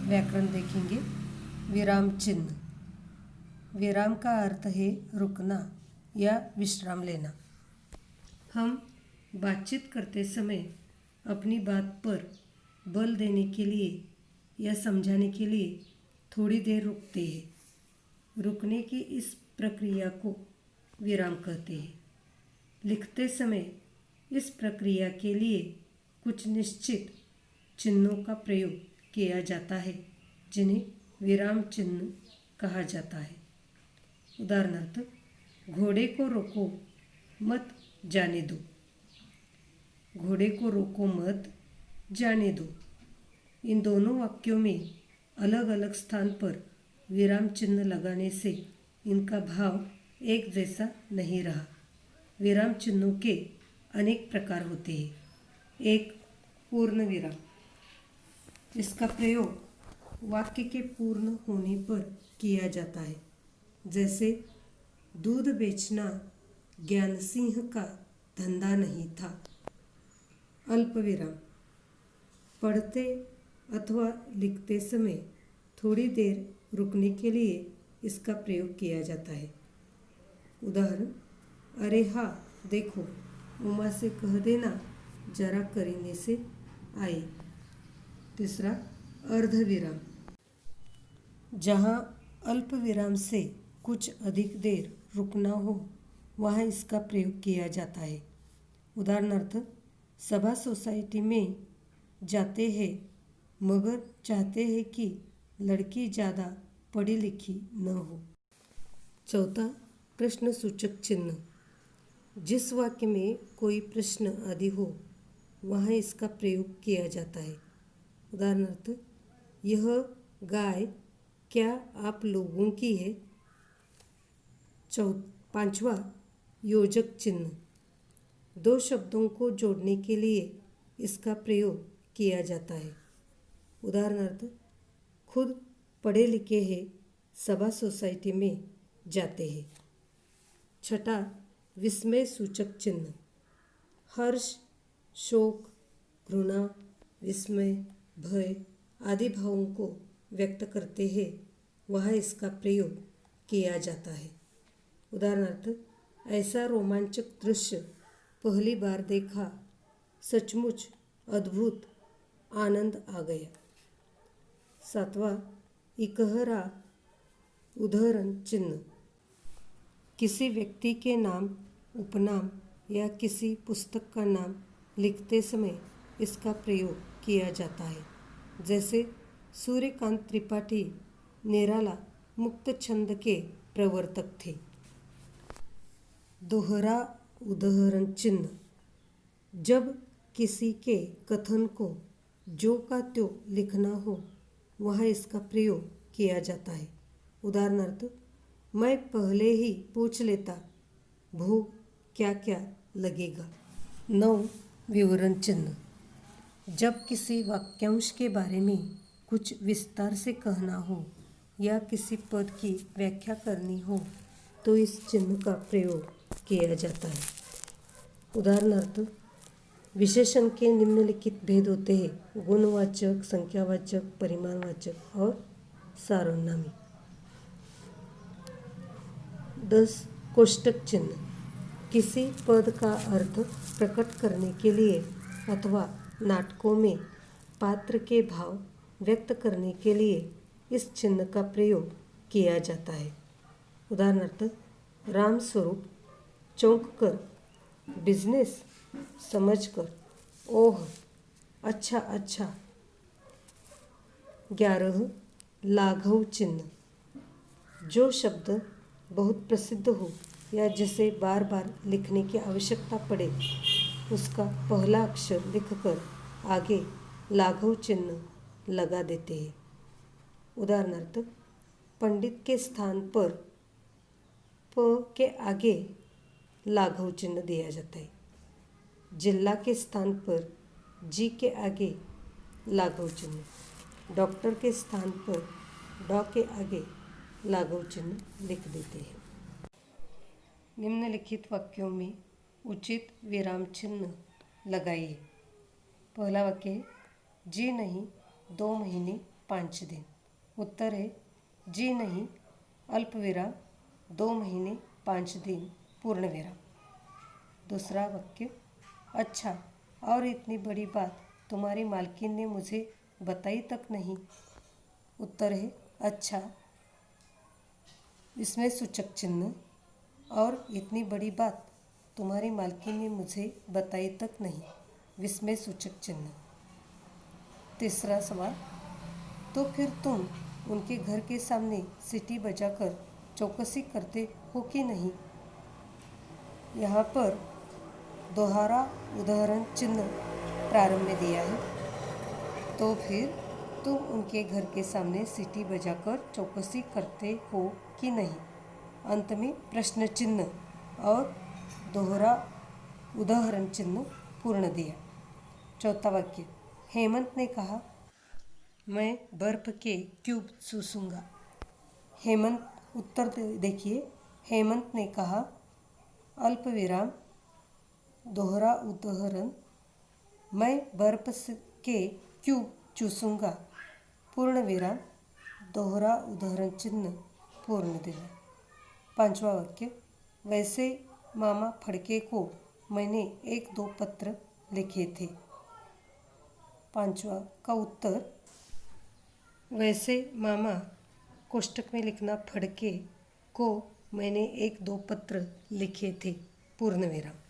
व्याकरण देखेंगे। विराम चिन्ह। विराम का अर्थ है रुकना या विश्राम लेना। हम बातचीत करते समय अपनी बात पर बल देने के लिए या समझाने के लिए थोड़ी देर रुकते हैं। रुकने की इस प्रक्रिया को विराम कहते हैं। लिखते समय इस प्रक्रिया के लिए कुछ निश्चित चिन्हों का प्रयोग किया जाता है जिन्हें विराम चिन्ह कहा जाता है। उदाहरणार्थ, घोड़े को रोको मत जाने दो। घोड़े को रोको मत जाने दो। इन दोनों वाक्यों में अलग अलग स्थान पर विराम चिन्ह लगाने से इनका भाव एक जैसा नहीं रहा। विराम चिन्हों के अनेक प्रकार होते हैं। एक, पूर्ण विराम। इसका प्रयोग वाक्य के पूर्ण होने पर किया जाता है। जैसे, दूध बेचना ज्ञान सिंह का धंधा नहीं था। अल्प विराम। पढ़ते अथवा लिखते समय थोड़ी देर रुकने के लिए इसका प्रयोग किया जाता है। उदाहरण, अरे हाँ देखो, उमा से कह देना जरा करीने से आए। तीसरा, अर्धविराम। जहाँ अल्प विराम से कुछ अधिक देर रुकना हो वहाँ इसका प्रयोग किया जाता है। उदाहरणार्थ, सभा सोसाइटी में जाते हैं मगर चाहते हैं कि लड़की ज़्यादा पढ़ी लिखी न हो। चौथा, प्रश्नसूचक चिन्ह। जिस वाक्य में कोई प्रश्न आदि हो वहाँ इसका प्रयोग किया जाता है। उदाहरणार्थ, यह गाय क्या आप लोगों की है? पांचवा, योजक चिन्ह। दो शब्दों को जोड़ने के लिए इसका प्रयोग किया जाता है। उदाहरणार्थ, खुद पढ़े लिखे हैं, सभा सोसाइटी में जाते हैं। छठा, विस्मय सूचक चिन्ह। हर्ष, शोक, घृणा, विस्मय, भय आदि भावों को व्यक्त करते हैं वहाँ इसका प्रयोग किया जाता है। उदाहरणार्थ, ऐसा रोमांचक दृश्य पहली बार देखा, सचमुच अद्भुत आनंद आ गया। सातवां, इकहरा उद्धरण चिन्ह। किसी व्यक्ति के नाम, उपनाम या किसी पुस्तक का नाम लिखते समय इसका प्रयोग किया जाता है। जैसे, सूर्यकांत त्रिपाठी निराला मुक्त छंद के प्रवर्तक थे। दोहरा उद्धरण चिन्ह। जब किसी के कथन को जो का त्यों लिखना हो वहाँ इसका प्रयोग किया जाता है। उदाहरणार्थ, मैं पहले ही पूछ लेता भोग क्या क्या लगेगा। 9, विवरण चिन्ह। जब किसी वाक्यांश के बारे में कुछ विस्तार से कहना हो या किसी पद की व्याख्या करनी हो तो इस चिन्ह का प्रयोग किया जाता है। उदाहरणार्थ, विशेषण के निम्नलिखित भेद होते हैं: गुणवाचक, संख्यावाचक, परिमाणवाचक और सार्वनामी। 10, कोष्टक चिन्ह। किसी पद का अर्थ प्रकट करने के लिए अथवा नाटकों में पात्र के भाव व्यक्त करने के लिए इस चिन्ह का प्रयोग किया जाता है। उदाहरणार्थ, राम स्वरूप चौंक कर, बिजनेस समझकर, ओह अच्छा अच्छा। 11, लाघव चिन्ह। जो शब्द बहुत प्रसिद्ध हो या जिसे बार बार लिखने की आवश्यकता पड़े उसका पहला अक्षर लिखकर आगे लाघव चिन्ह लगा देते हैं। उदाहरणार्थ, पंडित के स्थान पर प के आगे लाघव चिन्ह दिया जाता है। जिला के स्थान पर जी के आगे लाघव चिन्ह। डॉक्टर के स्थान पर डॉ के आगे लाघव चिन्ह लिख देते हैं। निम्नलिखित वाक्यों में उचित विराम चिन्ह लगाइए। पहला वाक्य, जी नहीं 2 महीने 5 दिन। उत्तर है जी नहीं, अल्पविराम 2 महीने 5 दिन पूर्ण विराम। दूसरा वाक्य, अच्छा, और इतनी बड़ी बात तुम्हारी मालकिन ने मुझे बताई तक नहीं। उत्तर है अच्छा, इसमें सूचक चिन्ह, और इतनी बड़ी बात तुम्हारी मालकिन ने मुझे बताई तक नहीं, विस्मय सूचक चिन्ह। तीसरा सवाल, तो फिर तुम उनके घर के सामने सीटी बजाकर चौकसी करते हो कि नहीं। यहाँ पर दोहरा उदाहरण चिन्ह प्रारंभ में दिया है। तो फिर तुम उनके घर के सामने सीटी बजाकर चौकसी करते हो कि नहीं, अंत में प्रश्न चिन्ह और दोहरा उदाहरण चिन्ह पूर्ण दिया। चौथा वाक्य, हेमंत ने कहा, मैं बर्फ के क्यूब चूसूंगा। हेमंत, उत्तर देखिए, हेमंत ने कहा, अल्पविराम दोहरा उदाहरण, मैं बर्फ के क्यूब चूसूंगा, पूर्ण विराम, दोहरा उदाहरण चिन्ह पूर्ण दिया। पांचवा वाक्य, वैसे मामा फड़के को मैंने 1-2 पत्र लिखे थे। पांचवा का उत्तर, वैसे मामा कोष्टक में लिखना फड़के को मैंने 1-2 पत्र लिखे थे, पूर्ण विराम।